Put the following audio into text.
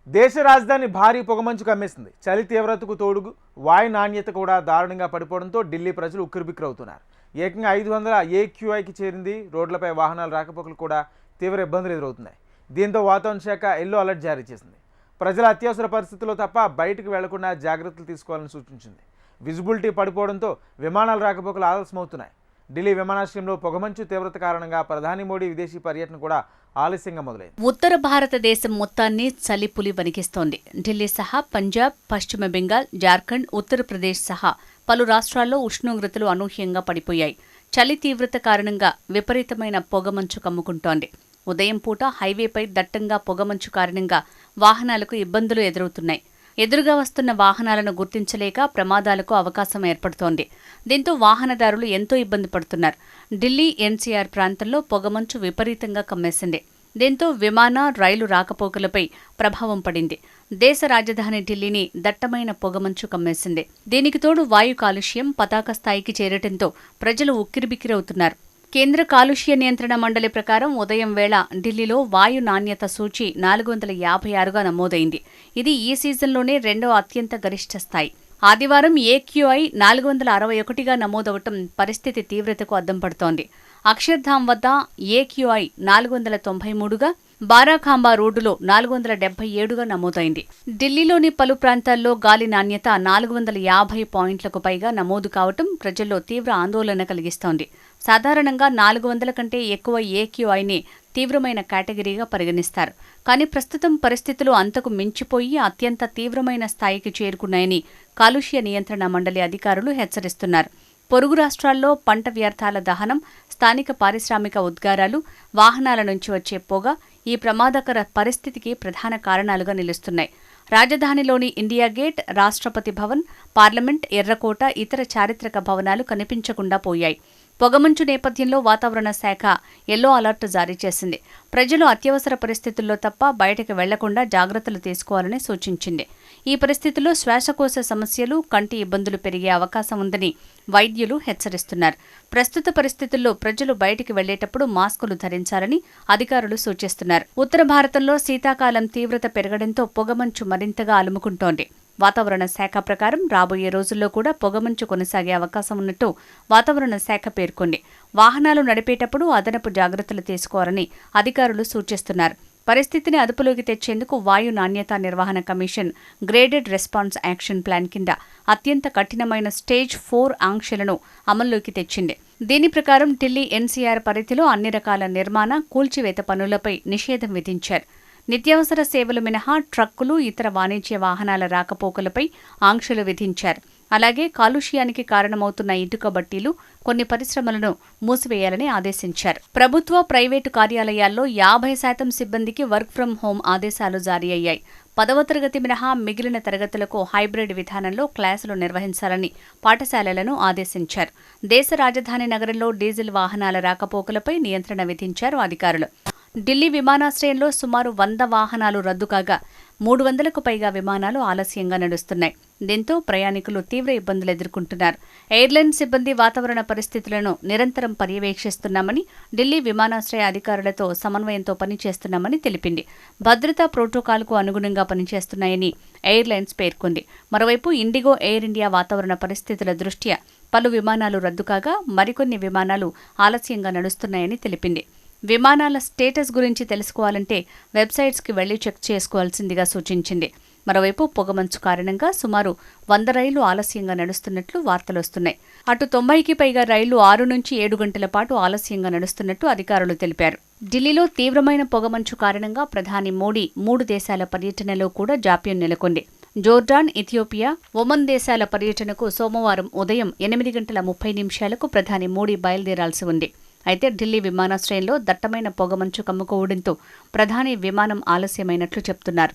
దేశ రాజధాని భారీ పొగమంచు కమ్మేసింది. చలి తీవ్రతకు తోడుగు వాయు నాణ్యత కూడా దారుణంగా పడిపోవడంతో ఢిల్లీ ప్రజలు ఉక్కిరిబిక్కిరవుతున్నారు. ఏకంగా 500 AQIకి చేరింది. రోడ్లపై వాహనాల రాకపోకలు కూడా తీవ్ర ఇబ్బందులు ఎదురవుతున్నాయి. దీంతో వాతావరణ శాఖ ఎల్లో అలర్ట్ జారీ చేసింది. ప్రజల అత్యవసర పరిస్థితుల్లో తప్ప బయటకు వెళ్లకుండా జాగ్రత్తలు తీసుకోవాలని సూచించింది. విజిబిలిటీ పడిపోవడంతో విమానాల రాకపోకలు ఆలస్యమవుతున్నాయి. ఢిల్లీ విమానాశ్రయంలో పొగమంచు తీవ్రత కారణంగా ప్రధాని మోడీ విదేశీ పర్యటన కూడా ఆలస్యంగా మొదలైంది. ఉత్తర భారతదేశం మొత్తాన్ని చలిపులి వణికిస్తోంది. ఢిల్లీ సహా పంజాబ్, పశ్చిమ బెంగాల్, జార్ఖండ్, ఉత్తరప్రదేశ్ సహా పలు రాష్ట్రాల్లో ఉష్ణోగ్రతలు అనూహ్యంగా పడిపోయాయి. చలి తీవ్రత కారణంగా విపరీతమైన పొగమంచు కమ్ముకుంటోంది. ఉదయం పూట హైవేపై దట్టంగా పొగమంచు కారణంగా వాహనాలకు ఇబ్బందులు ఎదురవుతున్నాయి. ఎదురుగా వస్తున్న వాహనాలను గుర్తించలేక ప్రమాదాలకు అవకాశం ఏర్పడుతోంది. దీంతో వాహనదారులు ఎంతో ఇబ్బంది పడుతున్నారు. ఢిల్లీ NCR ప్రాంతంలో పొగమంచు విపరీతంగా కమ్మేసింది. దీంతో విమాన, రైలు రాకపోకలపై ప్రభావం పడింది. దేశ రాజధాని ఢిల్లీని దట్టమైన పొగమంచు కమ్మేసింది. దీనికి తోడు వాయు కాలుష్యం పతాక స్థాయికి చేరటంతో ప్రజలు ఉక్కిరిబిక్కిరవుతున్నారు. కేంద్ర కాలుష్య నియంత్రణ మండలి ప్రకారం ఉదయం వేళ ఢిల్లీలో వాయు నాణ్యత సూచి 456గా నమోదైంది. ఇది ఈ సీజన్లోనే రెండో అత్యంత గరిష్ట స్థాయి. ఆదివారం AQI 461గా నమోదవటం పరిస్థితి తీవ్రతకు అద్దం పడుతోంది. అక్షర్ధామ్ వద్ద AQI 493గా, బారాఖాంబా రోడ్డులో 477గా నమోదైంది. ఢిల్లీలోని పలు ప్రాంతాల్లో గాలి నాణ్యత 450 పాయింట్లకు పైగా నమోదు కావటం ప్రజల్లో తీవ్ర ఆందోళన కలిగిస్తోంది. సాధారణంగా 400 కంటే ఎక్కువ AQIని తీవ్రమైన కేటగిరీగా పరిగణిస్తారు. కానీ ప్రస్తుతం పరిస్థితులు అంతకు మించిపోయి అత్యంత తీవ్రమైన స్థాయికి చేరుకున్నాయని కాలుష్య నియంత్రణ మండలి అధికారులు హెచ్చరిస్తున్నారు. పొరుగు రాష్ట్రాల్లో పంట వ్యర్థాల దహనం, స్థానిక పారిశ్రామిక ఉద్గారాలు, వాహనాల నుంచి వచ్చే పొగ ఈ ప్రమాదకర పరిస్థితికి ప్రధాన కారణాలుగా నిలుస్తున్నాయి. రాజధానిలోని India gate, Rashtrapati Bhavan, parliament, ఎర్రకోట, ఇతర చారిత్రక భవనాలు కనిపించకుండా పోయాయి. పొగమంచు నేపథ్యంలో వాతావరణ శాఖ ఎల్లో అలర్ట్ జారీ చేసింది. ప్రజలు అత్యవసర పరిస్థితుల్లో తప్ప బయటకు వెళ్లకుండా జాగ్రత్తలు తీసుకోవాలని సూచించింది. ఈ పరిస్థితుల్లో శ్వాసకోశ సమస్యలు, కంటి ఇబ్బందులు పెరిగే అవకాశం ఉందని వైద్యులు హెచ్చరిస్తున్నారు. ప్రస్తుత పరిస్థితుల్లో ప్రజలు బయటికి వెళ్లేటప్పుడు మాస్కులు ధరించాలని అధికారులు సూచిస్తున్నారు. ఉత్తర భారతంలో శీతాకాలం తీవ్రత పెరగడంతో పొగమంచు మరింతగా అలుముకుంటోంది. వాతావరణ శాఖ ప్రకారం రాబోయే రోజుల్లో కూడా పొగమంచు కొనసాగే అవకాశం ఉన్నట్టు వాతావరణ శాఖ పేర్కొంది. వాహనాలు నడిపేటప్పుడు అదనపు జాగ్రత్తలు తీసుకోవాలని అధికారులు సూచిస్తున్నారు. పరిస్థితిని అదుపులోకి తెచ్చేందుకు వాయు నాణ్యతా నిర్వహణ commission graded response action plan కింద అత్యంత కఠినమైన స్టేజ్ 4 ఆంక్షలను అమల్లోకి తెచ్చింది. దీని ప్రకారం ఢిల్లీ NCR పరిధిలో అన్ని రకాల నిర్మాణ, కూల్చివేత పనులపై నిషేధం విధించారు. నిత్యావసర సేవలు మినహా ట్రక్కులు, ఇతర వాణిజ్య వాహనాల రాకపోకలపై ఆంక్షలు విధించారు. అలాగే కాలుష్యానికి కారణమవుతున్న ఇటుక బట్టీలు, కొన్ని పరిశ్రమలను మూసివేయాలని ఆదేశించారు. ప్రభుత్వ, ప్రైవేటు కార్యాలయాల్లో 50% సిబ్బందికి వర్క్ ఫ్రం హోం ఆదేశాలు జారీ అయ్యాయి. 10వ తరగతి మినహా మిగిలిన తరగతులకు హైబ్రిడ్ విధానంలో క్లాసులు నిర్వహించాలని పాఠశాలలను ఆదేశించారు. దేశ రాజధాని నగరంలో డీజిల్ వాహనాల రాకపోకలపై నియంత్రణ విధించారు అధికారులు. ఢిల్లీ విమానాశ్రయంలో సుమారు 100 వాహనాలు రద్దు కాగా 300కు పైగా విమానాలు ఆలస్యంగా నడుస్తున్నాయి. దీంతో ప్రయాణికులు తీవ్ర ఇబ్బందులు ఎదుర్కొంటున్నారు. ఎయిర్లైన్ సిబ్బంది వాతావరణ పరిస్థితులను నిరంతరం పర్యవేక్షిస్తున్నామని, ఢిల్లీ విమానాశ్రయ అధికారులతో సమన్వయంతో పనిచేస్తున్నామని తెలిపింది. భద్రతా ప్రోటోకాల్కు అనుగుణంగా పనిచేస్తున్నాయని ఎయిర్లైన్స్ పేర్కొంది. మరోవైపు ఇండిగో, ఎయిర్ ఇండియా వాతావరణ పరిస్థితుల దృష్ట్యా పలు విమానాలు రద్దు కాగా మరికొన్ని విమానాలు ఆలస్యంగా నడుస్తున్నాయని తెలిపింది. విమానాల స్టేటస్ గురించి తెలుసుకోవాలంటే వెబ్సైట్స్కి వెళ్లి చెక్ చేసుకోవాల్సిందిగా సూచించింది. మరోవైపు పొగమంచు కారణంగా సుమారు 100 రైళ్లు ఆలస్యంగా నడుస్తున్నట్లు వార్తలొస్తున్నాయి. అటు 90కి పైగా రైళ్లు 6 నుంచి 7 గంటల పాటు ఆలస్యంగా నడుస్తున్నట్టు అధికారులు తెలిపారు. ఢిల్లీలో తీవ్రమైన పొగమంచు కారణంగా ప్రధాని మోడీ 3 దేశాల పర్యటనలో కూడా జాప్యం నెలకొంది. జోర్డాన్, ఇథియోపియా, ఒమన్ దేశాల పర్యటనకు సోమవారం ఉదయం 8:30 ప్రధాని మోడీ బయలుదేరాల్సి ఉంది. అయితే ఢిల్లీ విమానాశ్రయంలో దట్టమైన పొగమంచు కమ్ముకోవడంతో ప్రధాని విమానం ఆలస్యమైనట్లు చెప్తున్నారు.